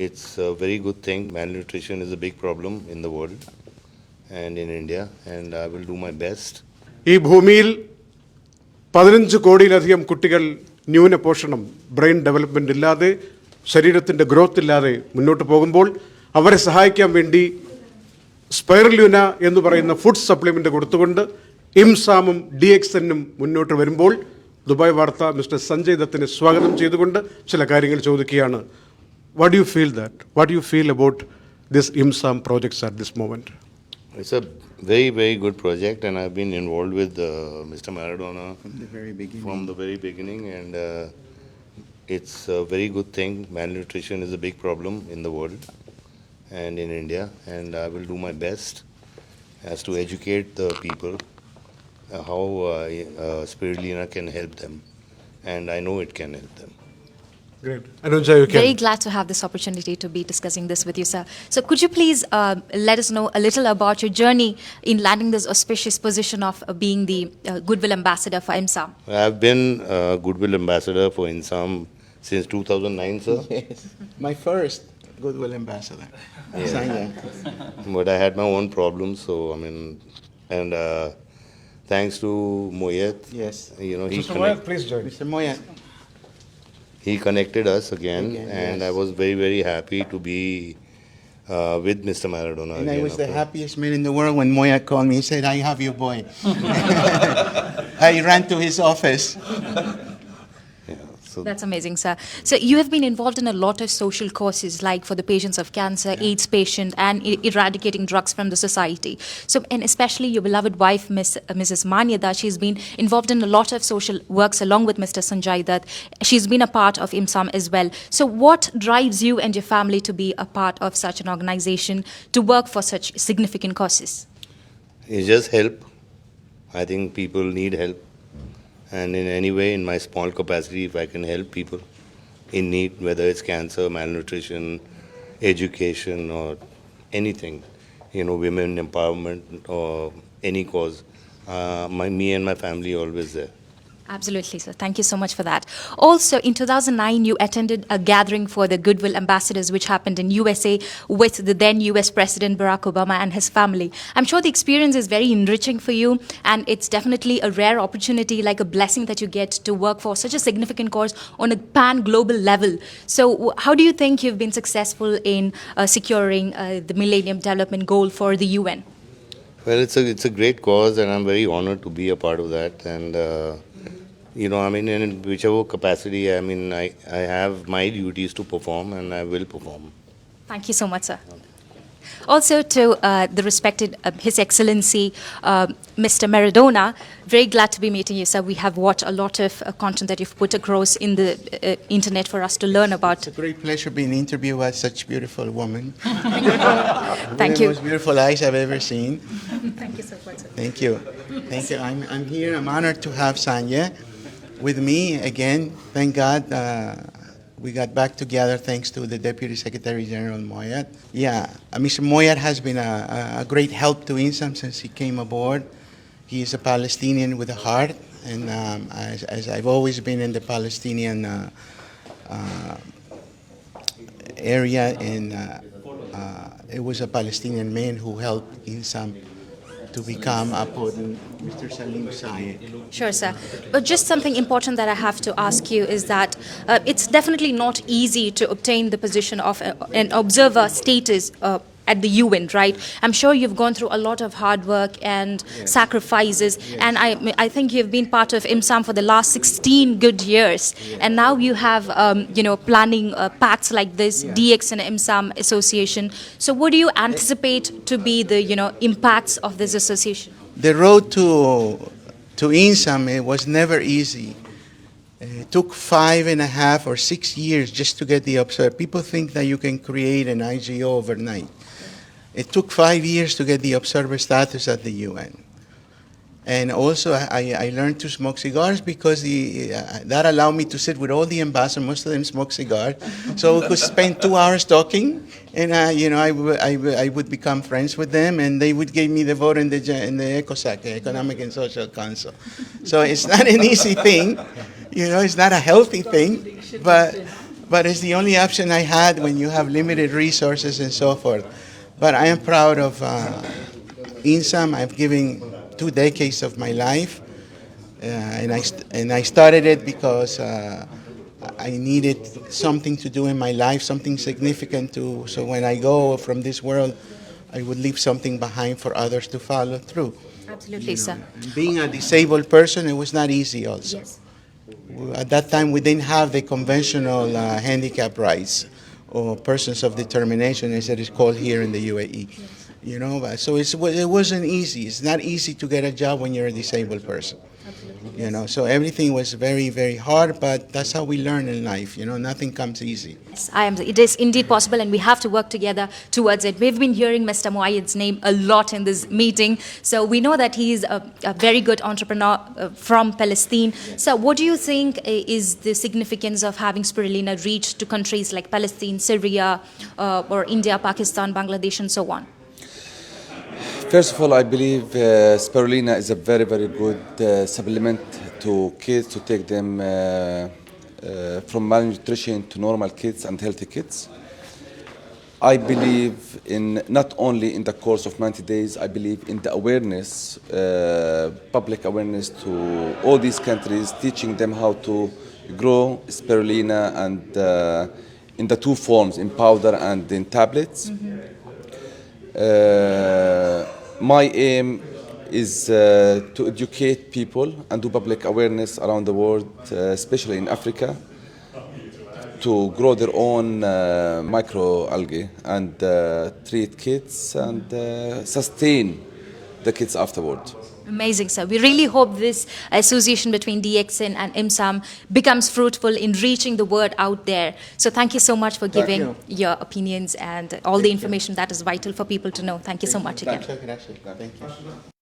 it's a very good thing. Malnutrition is a big problem in the world and in India, and I will do my best. ഈ ഭൂമിയിൽ 15 കോടിയിലധികം കുട്ടികൾ ന്യൂനപോഷണം brain development ഇല്ലാതെ ശരീരത്തിൻ്റെ growth ഇല്ലാതെ മുന്നോട്ട് പോകുമ്പോൾ അവരെ സഹായിക്കാൻ വേണ്ടി സ്പൈറല്യൂന എന്ന് പറയുന്ന ഫുഡ് സപ്ലിമെൻ്റ് കൊടുത്തുകൊണ്ട് ഇംസാമും DXNനും മുന്നോട്ട് വരുമ്പോൾ ദുബായ് വാർത്ത മിസ്റ്റർ സഞ്ജയ് ദത്തിനെ സ്വാഗതം ചെയ്തുകൊണ്ട് ചില കാര്യങ്ങൾ ചോദിക്കുകയാണ്. What do you feel that? What do you feel about this ഇംസാം projects at this moment? It's a very, very good project, and I've been involved with Mr. Maradona from the very beginning, and it's a very good thing. Malnutrition is a big problem in the world and in India, and I will do my best as to educate the people how Spirulina can help them, and I know it can help them. Great. Anuja, you can. Very glad to have this opportunity to be discussing this with you, sir. So could you please let us know a little about your journey in landing this auspicious position of being the Goodwill Ambassador for IMSAM? I've been Goodwill Ambassador for INSAM since 2009, sir. Yes, my first Goodwill Ambassador. Yeah. Sanya. But I had my own problems, so I mean, and thanks to Moyet, Yes. you know, Mr. Moyet, please join. Mr. Moyet. he connected us again, and yes. I was very, very happy to be with Mr. Maradona And again. I was the after- happiest man in the world when Moyet called me. He said, I have your boy. I ran to his office. Yeah, so That's amazing, sir. So you have been involved in a lot of social causes, like for the patients of cancer, AIDS patient, and eradicating drugs from the society. So, and especially your beloved wife, Mrs. Manyada, she's been involved in a lot of social works along with Mr. Sanjay Dutt. She's been a part of IMSAM as well. So what drives you and your family to be a part of such an organization, to work for such significant causes? it's just help. I think people need help, and in any way, in my small capacity, if I can help people in need, whether it's cancer, malnutrition, education, or anything, you know, women empowerment or any cause, me and my family always there. Absolutely, sir. Thank you so much for that. Also, in 2009, you attended a gathering for the Goodwill Ambassadors, which happened in USA with the then US President Barack Obama and his family. I'm sure the experience is very enriching for you, and it's definitely a rare opportunity, like a blessing that you get to work for such a significant cause on a pan-global level. So, how do you think you've been successful in securing the Millennium Development Goal for the UN? Well, it's a great cause, and I'm very honored to be a part of that. And you know, I mean, in whichever capacity, I mean, I have my duties to perform, and I will perform. Thank you so much, sir. Also to the respected His Excellency Mr. Maradona, very glad to be meeting you, sir. We have watched a lot of content that you've put across in the internet for us to learn about. It's a great pleasure being interviewed by such beautiful woman. Thank The you. most beautiful eyes I've ever seen. Thank you so much, sir. Thank you. Thank you. I'm here. I'm honored to have Sanya with me again. Thank God we got back together thanks to the Deputy Secretary General Moyet. Yeah, Mr. Moyet has been a great help to INSAM since he came aboard. He is a Palestinian with a heart, and as I've always been in the Palestinian area, and it was a Palestinian man who helped INSAM to become upon Mr. Salim Sayed. Sure, sir. But just something important that I have to ask you is that it's definitely not easy to obtain the position of an observer status at the UN, right? I'm sure you've gone through a lot of hard work and sacrifices, and I think you've been part of IMSAM for the last 16 good years, and now you have, planning pacts like this, DX and IMSAM association. So what do you anticipate to be the, impacts of this association? The road to INSAM, it was never easy. It took 5.5 or 6 years just to get the observer. People think that you can create an IGO overnight. It took 5 years to get the observer status at the UN. And also, I learned to smoke cigars because that allowed me to sit with all the ambassadors. Most of them smoke cigars, so we could spend 2 hours talking. And I would become friends with them, and they would give me the vote in the ECOSOC, Economic and Social Council. So it's not an easy thing, it's not a healthy thing, but it's the only option I had when you have limited resources and so forth. But I am proud of INSAM. I've given 2 decades of my life, and I started it because I needed something to do in my life, something significant to. So when I go from this world, I would leave something behind for others to follow through. Absolutely, sir. And being a disabled person, it was not easy also. Yes. At that time, we didn't have the conventional handicap rights or persons of determination, as it is called here in the UAE. You know, so it wasn't easy. It's not easy to get a job when you're a disabled person. You know, so everything was very, very hard, but that's how we learn in life. You know, nothing comes easy. Yes, it is indeed possible, and we have to work together towards it. We've been hearing Mr. Muayyid's name a lot in this meeting, so we know that he is a very good entrepreneur from Palestine. So what do you think is the significance of having Spirulina reach to countries like Palestine, Syria, or India, Pakistan, Bangladesh, and so on? First of all, I believe Spirulina is a very, very good supplement to kids to take them from malnutrition to normal kids and healthy kids. I believe in not only in the course of 90 days, I believe in the awareness, public awareness to all these countries, teaching them how to grow Spirulina and in the 2 forms, in powder and in tablets. My aim is to educate people and do public awareness around the world, especially in Africa, to grow their own microalgae and treat kids and sustain the kids afterward. Amazing, sir. We really hope this association between DXN and IMSAM becomes fruitful in reaching the word out there. So thank you so much for giving your opinions and all the information that is vital for people to know. Thank you so much again. Thank you.